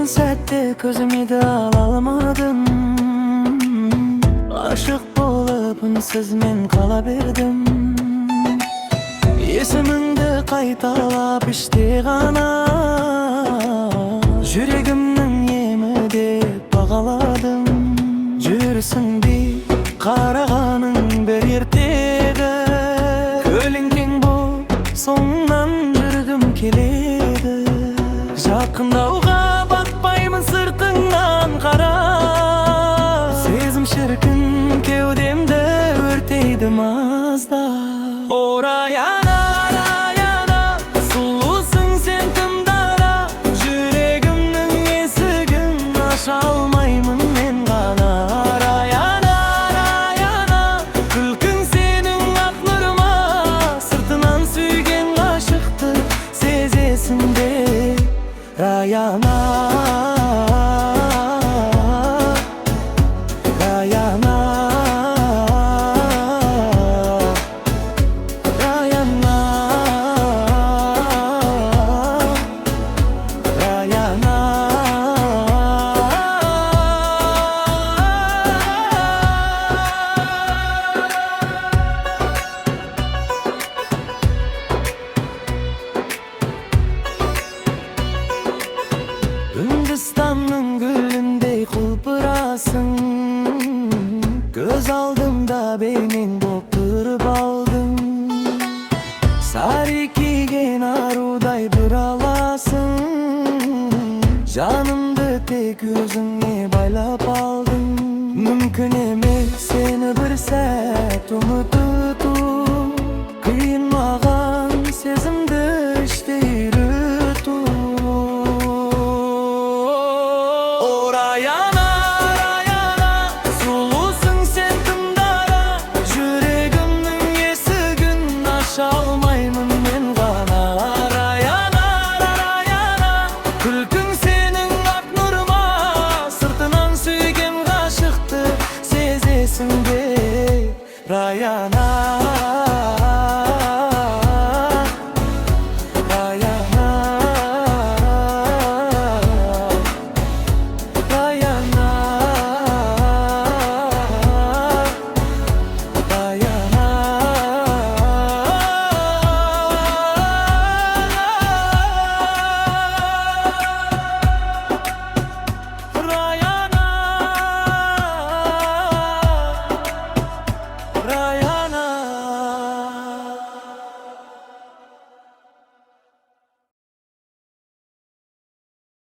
Görgen sette gözümü de alamadım. Aşık bolup unsiz men kala berdim. Esimingdi qaytalap işte gana, yüregimnin yemi dep bagaladım. Жүрсің бей қарағаның бір ертегі, көлеңкең боп соңынан жүргім келеді. Жақындауға бақпаймын, сыртыңнан қара. Сезім шіркін кеудемді өртейді мазда. Ораяна, ораяна, сұлусың сен тыңдара. Жүрегімнің есігін аша алмаймын мен ғана. Ораяна, ораяна, күлкің сенің ақ нұрыма. Сыртынан сүйген ғашықты сезесің бе, Раяна. Hindistonның gülündey құлпырасың, көз алдымда бейнең боп тұрып алдың. Сары киген арудай бұраласың, жанымды тек өзіңе байлап алдың. Мүмкін емес сені бір сәт ұмыт